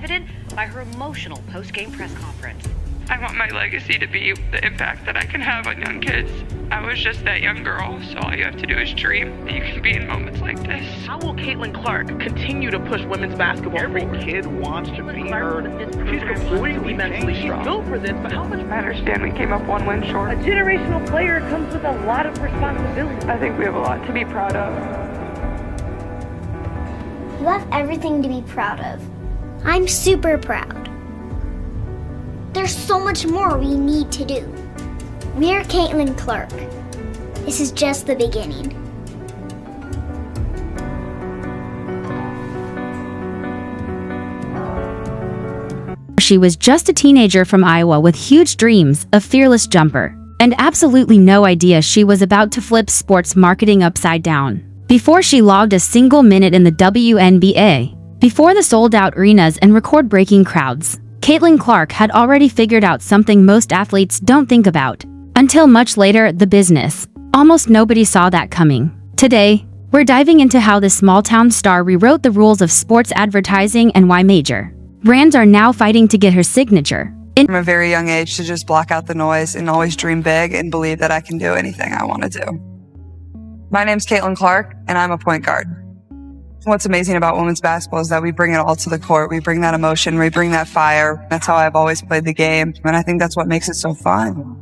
evident by her emotional post-game press conference. I want my legacy to be the impact that I can have on young kids. I was just that young girl, so all you have to do is dream that you can be in moments like this. How will Caitlin Clark continue to push women's basketball Every forward? kid wants to be heard. She's completely mentally strong. She's built for this, but how much I understand we came up one win short. A generational player comes with a lot of responsibility. I think we have a lot to be proud of. You have everything to be proud of. I'm super proud. There's so much more we need to do. We're Caitlin Clark. This is just the beginning. She was just a teenager from Iowa with huge dreams, a fearless jumper, and absolutely no idea she was about to flip sports marketing upside down. Before she logged a single minute in the WNBA, before the sold-out arenas and record-breaking crowds, Caitlin Clark had already figured out something most athletes don't think about. Until much later, the business. Almost nobody saw that coming. Today, we're diving into how this small-town star rewrote the rules of sports advertising and why major brands are now fighting to get her signature. From a very young age to just block out the noise and always dream big and believe that I can do anything I want to do. My name's Caitlin Clark, and I'm a point guard. What's amazing about women's basketball is that we bring it all to the court. We bring that emotion, we bring that fire. That's how I've always played the game, and I think that's what makes it so fun.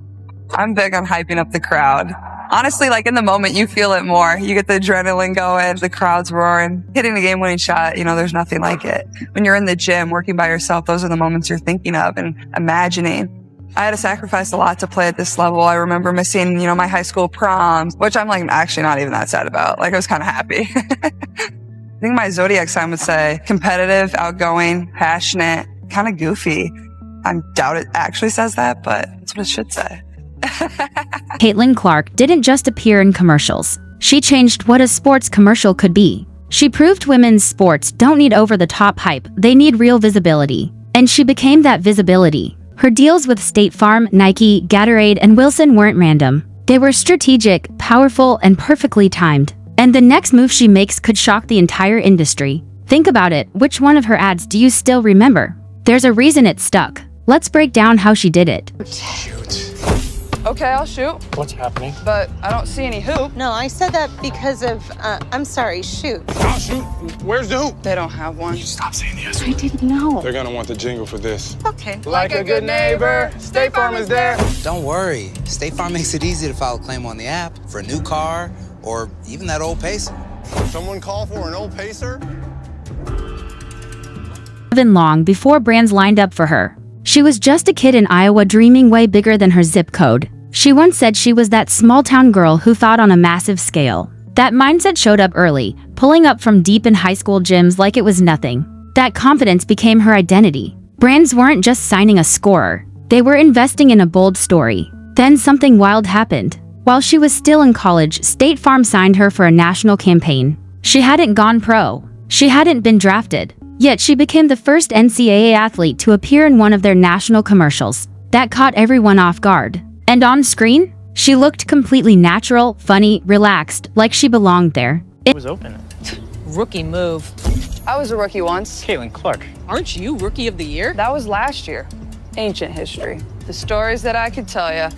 I'm big on hyping up the crowd. Honestly, like in the moment, you feel it more. You get the adrenaline going, the crowd's roaring. Hitting the game-winning shot, there's nothing like it. When you're in the gym working by yourself, those are the moments you're thinking of and imagining. I had to sacrifice a lot to play at this level. I remember missing, my high school proms, which I'm actually not even that sad about. I was kind of happy. I think my zodiac sign would say competitive, outgoing, passionate, kind of goofy. I doubt it actually says that, but that's what it should say. Caitlin Clark didn't just appear in commercials. She changed what a sports commercial could be. She proved women's sports don't need over-the-top hype, they need real visibility. And she became that visibility. Her deals with State Farm, Nike, Gatorade, and Wilson weren't random. They were strategic, powerful, and perfectly timed. And the next move she makes could shock the entire industry. Think about it, which one of her ads do you still remember? There's a reason it stuck. Let's break down how she did it. Shoot. Okay, I'll shoot. What's happening? But I don't see any hoop. No, I said that because of, I'm sorry, shoot. I'll shoot. Where's the hoop? They don't have one. Stop saying yes. I didn't know. They're gonna want the jingle for this. Okay. Like a good neighbor, State Farm is there. Don't worry. State Farm makes it easy to file a claim on the app for a new car or even that old Pacer. Someone call for an old Pacer? Even long before brands lined up for her. She was just a kid in Iowa dreaming way bigger than her zip code. She once said she was that small-town girl who thought on a massive scale. That mindset showed up early, pulling up from deep in high school gyms like it was nothing. That confidence became her identity. Brands weren't just signing a scorer. They were investing in a bold story. Then something wild happened. While she was still in college, State Farm signed her for a national campaign. She hadn't gone pro. She hadn't been drafted. Yet she became the first NCAA athlete to appear in one of their national commercials. That caught everyone off guard. And on screen, she looked completely natural, funny, relaxed, like she belonged there. It was open. Rookie move. I was a rookie once. Caitlin Clark. Aren't you Rookie of the Year? That was last year. Ancient history. The stories that I could tell you.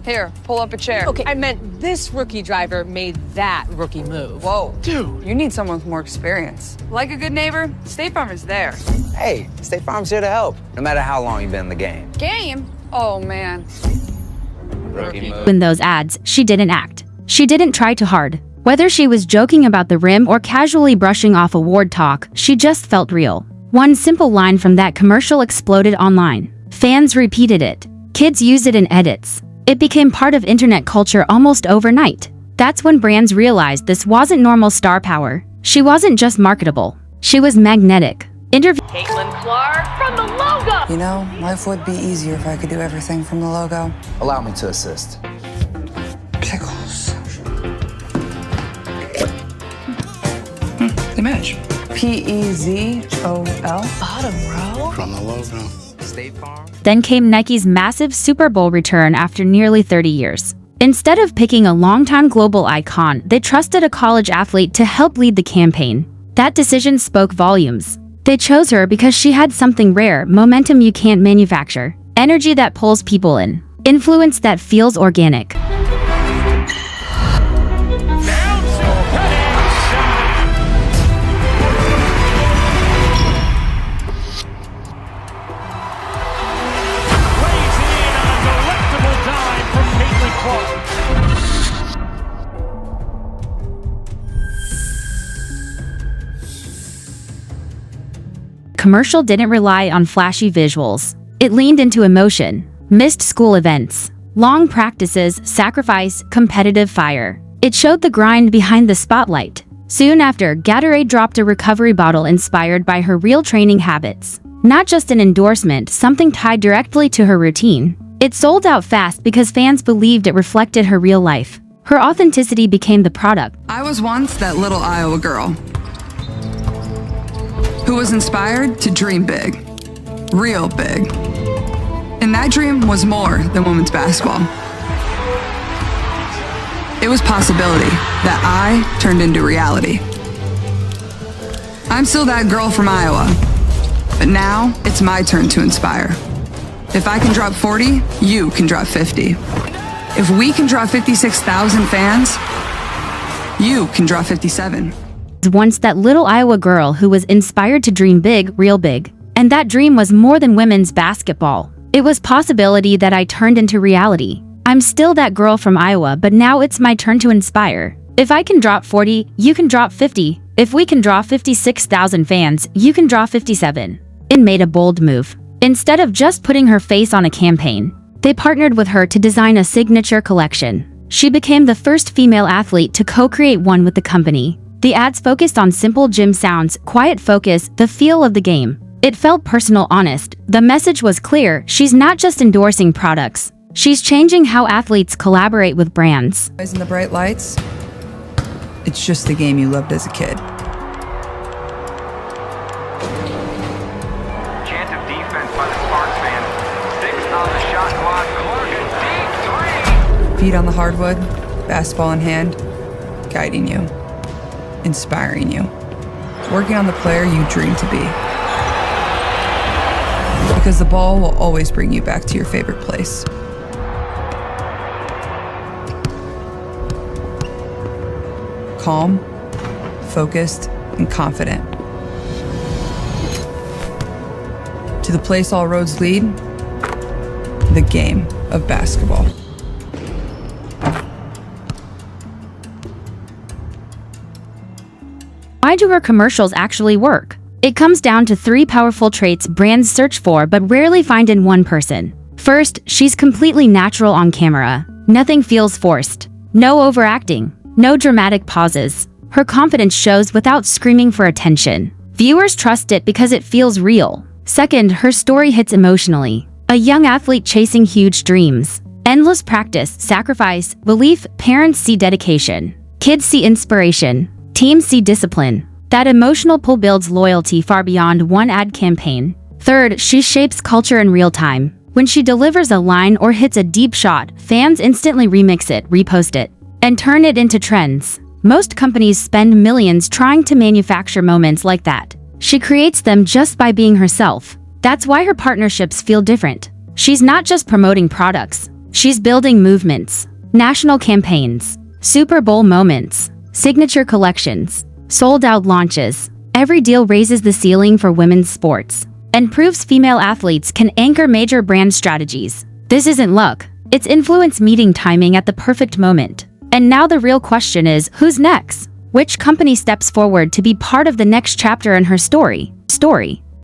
Here, pull up a chair. Okay, I meant this rookie driver made that rookie move. Whoa. Dude. You need someone with more experience. Like a good neighbor, State Farm is there. Hey, State Farm's here to help, no matter how long you've been in the game. Game? Oh, man. Rookie move. In those ads, she didn't act. She didn't try too hard. Whether she was joking about the rim or casually brushing off award talk, she just felt real. One simple line from that commercial exploded online. Fans repeated it. Kids used it in edits. It became part of internet culture almost overnight. That's when brands realized this wasn't normal star power. She wasn't just marketable. She was magnetic. Caitlin Clark from the logo! Life would be easier if I could do everything from the logo. Allow me to assist. Pickles. They match. P-E-Z-O-L. Bottom row? From the logo. State Farm. Then came Nike's massive Super Bowl return after nearly 30 years. Instead of picking a longtime global icon, they trusted a college athlete to help lead the campaign. That decision spoke volumes. They chose her because she had something rare, momentum you can't manufacture, energy that pulls people in, influence that feels organic. Commercial didn't rely on flashy visuals. It leaned into emotion, missed school events, long practices, sacrifice, competitive fire. It showed the grind behind the spotlight. Soon after, Gatorade dropped a recovery bottle inspired by her real training habits. Not just an endorsement, something tied directly to her routine. It sold out fast because fans believed it reflected her real life. Her authenticity became the product. I was once that little Iowa girl who was inspired to dream big, real big. And that dream was more than women's basketball. It was possibility that I turned into reality. I'm still that girl from Iowa, but now it's my turn to inspire. If I can drop 40, you can drop 50. If we can draw 56,000 fans, you can draw 57. Once that little Iowa girl who was inspired to dream big, real big. And that dream was more than women's basketball. It was possibility that I turned into reality. I'm still that girl from Iowa, but now it's my turn to inspire. If I can drop 40, you can drop 50. If we can draw 56,000 fans, you can draw 57. It made a bold move. Instead of just putting her face on a campaign, they partnered with her to design a signature collection. She became the first female athlete to co-create one with the company. The ads focused on simple gym sounds, quiet focus, the feel of the game. It felt personal, honest. The message was clear. She's not just endorsing products. She's changing how athletes collaborate with brands. In the bright lights, it's just the game you loved as a kid. Chance of defense by the Sparks fans. 6 on the shot clock. Clark, a deep 3. Feet on the hardwood, basketball in hand, guiding you, inspiring you, working on the player you dream to be. Because the ball will always bring you back to your favorite place. Calm, focused, and confident. To the place all roads lead, the game of basketball. Why do her commercials actually work? It comes down to 3 powerful traits brands search for but rarely find in one person. First, she's completely natural on camera. Nothing feels forced. No overacting. No dramatic pauses. Her confidence shows without screaming for attention. Viewers trust it because it feels real. Second, her story hits emotionally. A young athlete chasing huge dreams. Endless practice, sacrifice, belief, parents see dedication. Kids see inspiration. Teams see discipline. That emotional pull builds loyalty far beyond one ad campaign. Third, she shapes culture in real time. When she delivers a line or hits a deep shot, fans instantly remix it, repost it, and turn it into trends. Most companies spend millions trying to manufacture moments like that. She creates them just by being herself. That's why her partnerships feel different. She's not just promoting products. She's building movements, national campaigns, Super Bowl moments, signature collections, sold-out launches. Every deal raises the ceiling for women's sports and proves female athletes can anchor major brand strategies. This isn't luck. It's influence meeting timing at the perfect moment. And now the real question is, who's next? Which company steps forward to be part of the next chapter in her story?